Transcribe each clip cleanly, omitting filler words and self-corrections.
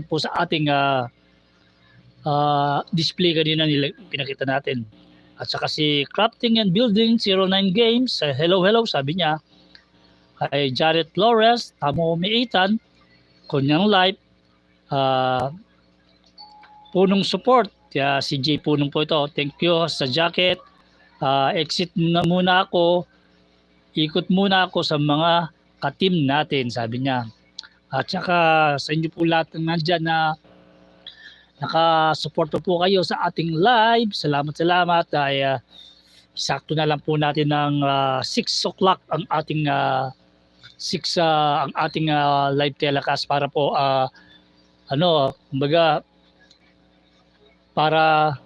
po sa ating display kanina pinakita natin. At saka si Crafting and Building 09 Games, hello sabi niya. Kay Jared Flores, Tamo Umiitan, Kunyang Life, Punong Support, si J Punong po ito. Thank you sa jacket. Exit na muna ako, ikot muna ako sa mga ka-team natin, sabi niya. At saka sa inyo po lahat ng nandyan na nakasuporto po kayo sa ating live. Salamat. Ay sakto na lang po natin ng 6 o'clock ang ating live telecast para po kumbaga para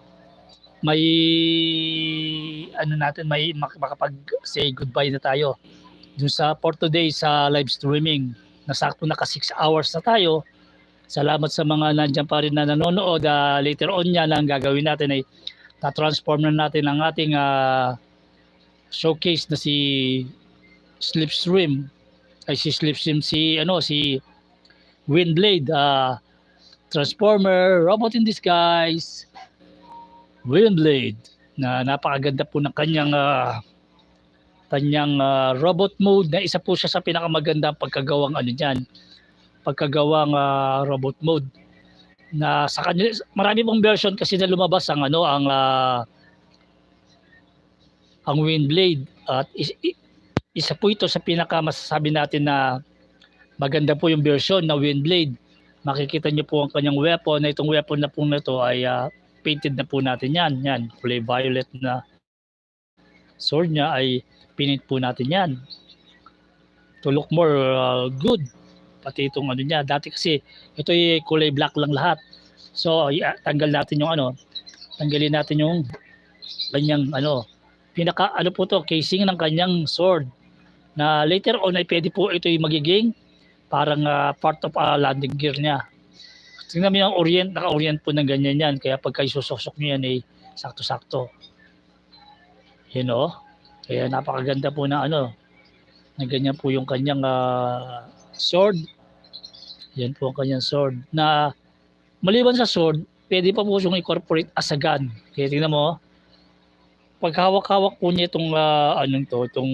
may may makapag say goodbye na tayo dun for today sa live streaming. Nasakto naka 6 hours na tayo. Salamat sa mga nandiyan pa rin na nanonood. Later on yan, ang gagawin natin ay ta-transform na natin ang ating showcase na si Slipstream. Si Windblade, Transformer, Robot in Disguise, Windblade, na napakaganda po ng kanyang robot mode, na isa po siya sa pinakamagandang pagkagawang robot mode. Na sa kanya marami pong version kasi na lumabas ang Windblade, at isa po ito sa pinakamasasabi natin na maganda po yung version na Windblade. Makikita niyo po ang kanyang weapon, na itong weapon na po na ito ay painted na po natin yan, kulay violet na sword niya ay pinint po natin yan to look more good. Pati itong niya, dati kasi ito ay kulay black lang lahat. So tanggalin natin yung kanyang pinaka po to, casing ng kanyang sword, na later on ay pwede po ito yung magiging parang part of landing gear niya. Tingnan mo yung naka-orient po ng ganyan yan, kaya pagka isusok niyo yan ay sakto-sakto. Kaya napakaganda po na na ganyan po yung kanyang sword. Yan po ang kanyang sword, na maliban sa sword, pwede pa po siyang incorporate as a gun. Kaya tingnan mo, pag hawak-hawak po niya itong itong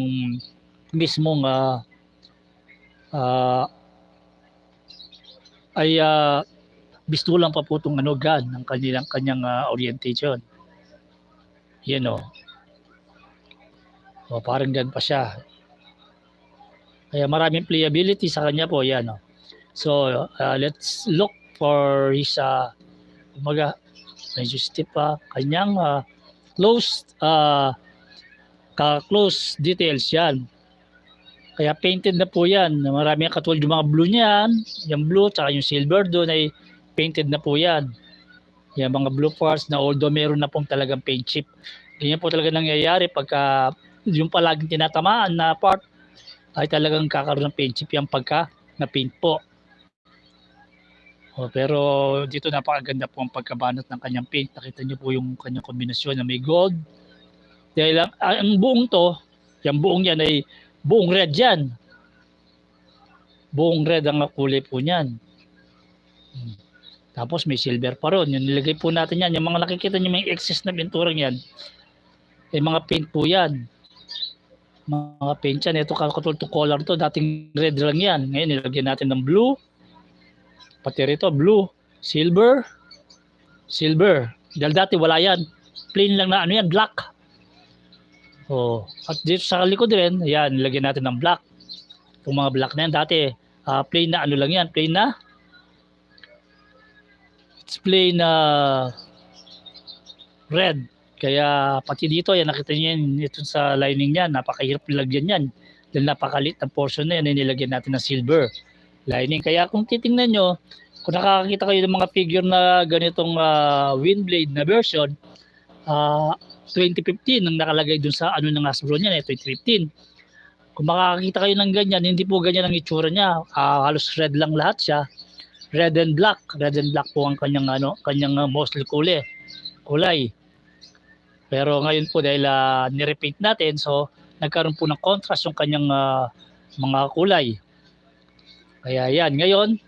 mismong bistulang pa po itong gun ng kanyang orientation. Yan parang gun pa siya. Kaya maraming playability sa kanya po, yan So let's look for his medyo stiff kanyang close details yan. Kaya painted na po yan. Maraming katulad yung mga blue niyan, yung blue tsaka yung silver doon ay painted na po yan. Yung mga blue parts na although meron na pong talagang paint chip. Ganyan po talaga nangyayari pagka yung palaging tinatamaan na part ay talagang kakaroon ng paint chip yan pagka na-paint po. Pero dito napakaganda po ang pagkabanat ng kanyang paint. Nakita niyo po yung kanyang kombinasyon na may gold. Dahil ang buong yung buong yan ay buong red yan. Buong red ang kulay po niyan. Tapos may silver pa ron. Yung nilagay po natin yan. Yung mga nakikita niyo may excess na pinturang yan, ay mga paint po yan. Mga paint yan. Ito katulad to color to. Dating red lang yan. Ngayon nilagyan natin ng blue. Pati rito, blue, silver. Dahil dati wala yan. Plain lang na yan, black. At dito sa likod rin, yan, nilagyan natin ng black. Itong mga black na yan, dati, plain na lang yan, it's plain na red. Kaya pati dito, yan, nakita niyo yan, ito sa lining niyan, napakahirap nilagyan yan. Dahil napakalit na portion na yan, nilagyan natin ng silver lining. Kaya kung titingnan nyo, kung nakakakita kayo ng mga figure na ganitong Windblade na version, 2015 ang nakalagay dun sa ng Hasbro niya, 2015. Kung makakakita kayo ng ganyan, hindi po ganyan ang itsura niya. Halos red lang lahat siya. Red and black po ang kanyang mostly kulay. Pero ngayon po dahil ni-repaint natin, so nagkaroon po ng contrast yung kanyang mga kulay. Kaya yan, ngayon